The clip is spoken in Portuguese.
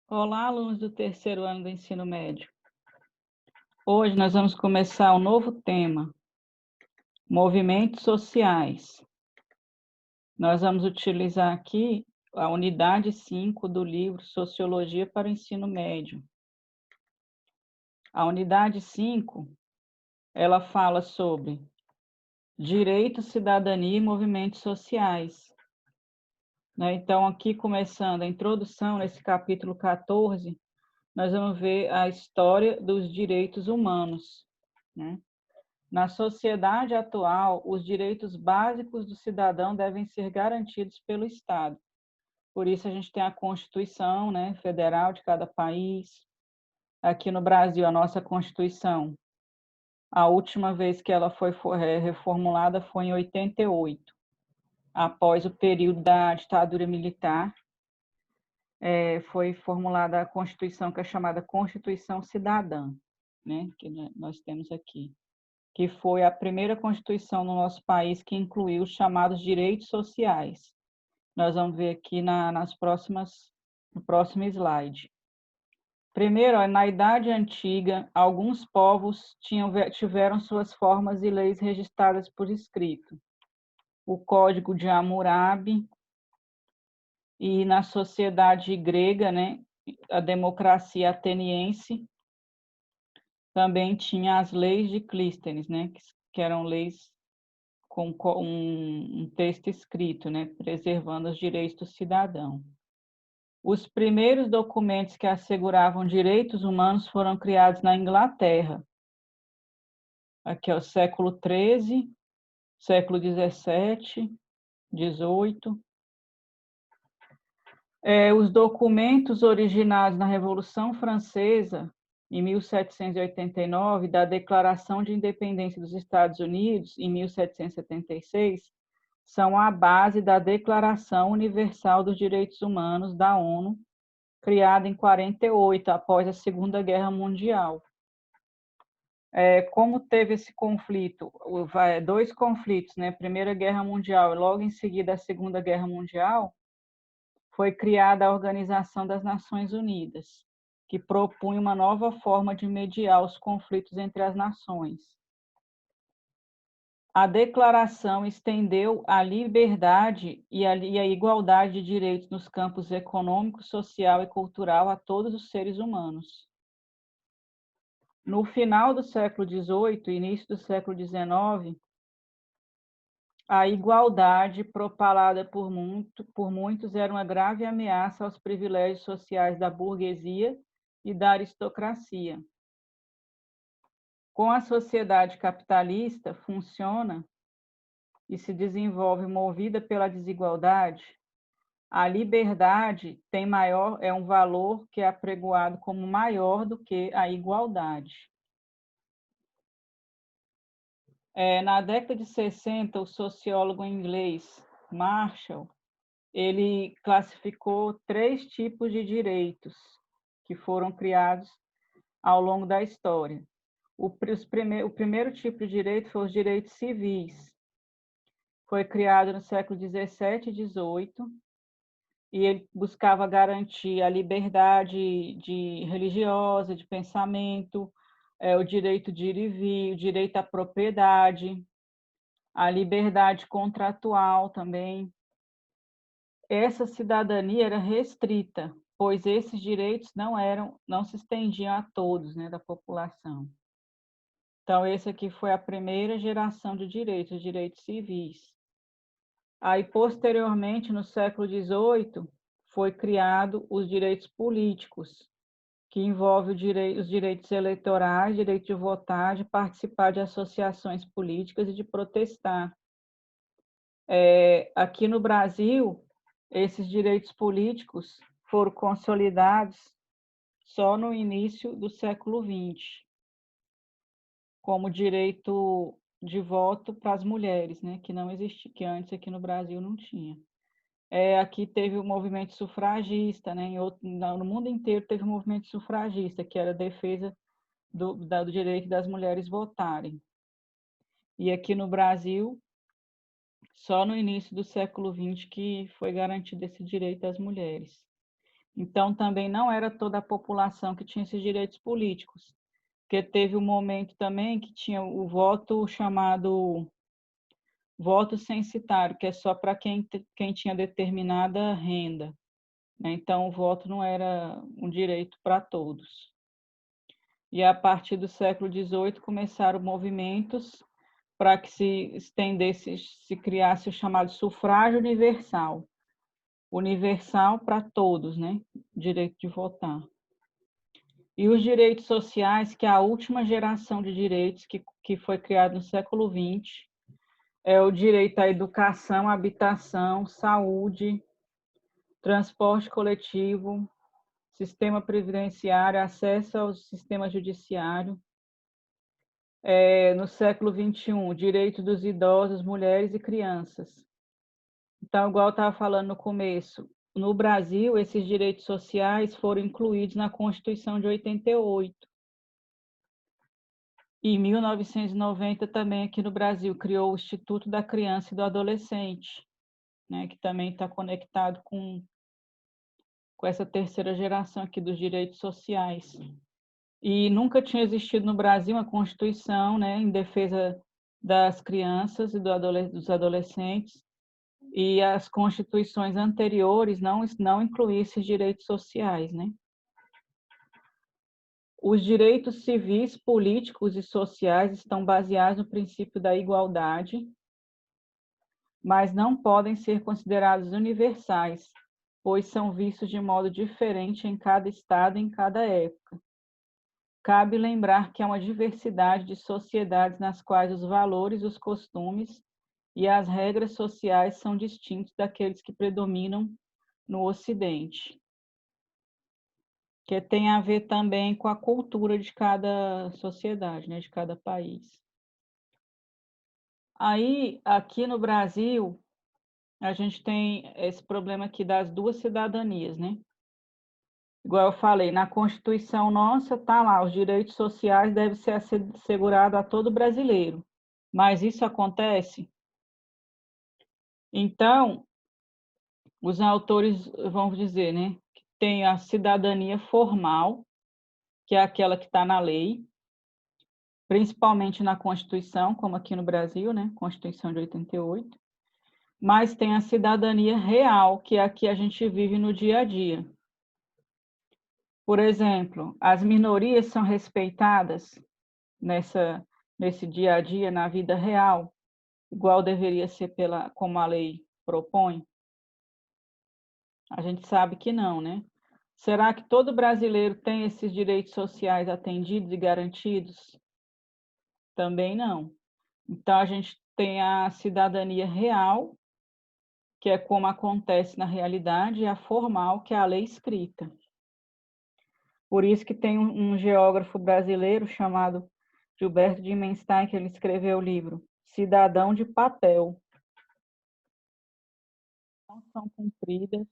Olá, alunos do terceiro ano do ensino médio. Hoje nós vamos começar um novo tema, movimentos sociais. Nós vamos utilizar aqui a unidade 5 do livro Sociologia para o Ensino Médio. A unidade 5, ela fala sobre direito, cidadania e movimentos sociais. Então, aqui começando a introdução, nesse capítulo 14, nós vamos ver a história dos direitos humanos, né? Na sociedade atual, os direitos básicos do cidadão devem ser garantidos pelo Estado. Por isso, a gente tem a Constituição, né, federal de cada país. Aqui no Brasil, a nossa Constituição, a última vez que ela foi reformulada foi em 88, após o período da ditadura militar. Foi formulada a Constituição, que é chamada Constituição Cidadã, né, que nós temos aqui, que foi a primeira Constituição no nosso país que incluiu os chamados direitos sociais. Nós vamos ver aqui no próximo slide. Primeiro, na Idade Antiga, alguns povos tiveram suas formas e leis registradas por escrito. O Código de Hammurabi, e na sociedade grega, né, a democracia ateniense, também tinha as leis de Clístenes, né, que eram leis com um texto escrito, né, preservando os direitos do cidadão. Os primeiros documentos que asseguravam direitos humanos foram criados na Inglaterra. Aqui é o século XIII, século XVII, XVIII. Os documentos originados na Revolução Francesa, em 1789, da Declaração de Independência dos Estados Unidos, em 1776, são a base da Declaração Universal dos Direitos Humanos da ONU, criada em 48, após a Segunda Guerra Mundial. Como teve esse conflito, dois conflitos, né? Primeira Guerra Mundial e logo em seguida a Segunda Guerra Mundial, foi criada a Organização das Nações Unidas, que propunha uma nova forma de mediar os conflitos entre as nações. A declaração estendeu a liberdade e a igualdade de direitos nos campos econômico, social e cultural a todos os seres humanos. No final do século XVIII e início do século XIX, a igualdade propalada por muitos era uma grave ameaça aos privilégios sociais da burguesia e da aristocracia. Com a sociedade capitalista funciona e se desenvolve movida pela desigualdade, a liberdade é um valor que é apregoado como maior do que a igualdade. Na década de 60, o sociólogo inglês Marshall, ele classificou 3 tipos de direitos que foram criados ao longo da história. O primeiro tipo de direito foi os direitos civis. Foi criado no século 17 e 18, e ele buscava garantir a liberdade religiosa, de pensamento, o direito de ir e vir, o direito à propriedade, a liberdade contratual também. Essa cidadania era restrita, pois esses direitos não se estendiam a todos, né, da população. Então, esse aqui foi a primeira geração de direitos, os direitos civis. Aí, posteriormente, no século XVIII, foi criado os direitos políticos, que envolve os direitos eleitorais, direito de votar, de participar de associações políticas e de protestar. Aqui no Brasil, esses direitos políticos foram consolidados só no início do século XX, como direito de voto para as mulheres, né, que não existia, que antes aqui no Brasil não tinha. Aqui teve o movimento sufragista, né, no mundo inteiro teve o movimento sufragista, que era a defesa do direito das mulheres votarem. E aqui no Brasil, só no início do século XX que foi garantido esse direito às mulheres. Então, também não era toda a população que tinha esses direitos políticos, porque teve um momento também que tinha o voto chamado voto censitário, que é só para quem tinha determinada renda, né? Então, o voto não era um direito para todos. E a partir do século XVIII começaram movimentos para que se estendesse, se criasse o chamado sufrágio universal. Universal para todos, né? Direito de votar. E os direitos sociais, que é a última geração de direitos que foi criada no século XX, é o direito à educação, habitação, saúde, transporte coletivo, sistema previdenciário, acesso ao sistema judiciário. No século XXI, direito dos idosos, mulheres e crianças. Então, igual eu estava falando no começo, no Brasil, esses direitos sociais foram incluídos na Constituição de 88. Em 1990, também aqui no Brasil, criou o Instituto da Criança e do Adolescente, né, que também está conectado com essa terceira geração aqui dos direitos sociais. E nunca tinha existido no Brasil uma Constituição, né, em defesa das crianças e dos adolescentes, e as constituições anteriores não incluíam esses direitos sociais, né? Os direitos civis, políticos e sociais estão baseados no princípio da igualdade, mas não podem ser considerados universais, pois são vistos de modo diferente em cada estado e em cada época. Cabe lembrar que há uma diversidade de sociedades nas quais os valores, os costumes e as regras sociais são distintos daqueles que predominam no Ocidente, que tem a ver também com a cultura de cada sociedade, né, de cada país. Aí, aqui no Brasil, a gente tem esse problema aqui das duas cidadanias, né? Igual eu falei, na Constituição nossa tá lá, os direitos sociais devem ser assegurados a todo brasileiro. Mas isso acontece? Então, os autores vão dizer, né, que tem a cidadania formal, que é aquela que está na lei, principalmente na Constituição, como aqui no Brasil, né, Constituição de 88, mas tem a cidadania real, que é a que a gente vive no dia a dia. Por exemplo, as minorias são respeitadas nesse dia a dia, na vida real, igual deveria ser como a lei propõe? A gente sabe que não, né? Será que todo brasileiro tem esses direitos sociais atendidos e garantidos? Também não. Então, a gente tem a cidadania real, que é como acontece na realidade, e a formal, que é a lei escrita. Por isso que tem um geógrafo brasileiro chamado Gilberto de Menstein, que ele escreveu o livro Cidadão de Papel. Não são cumpridas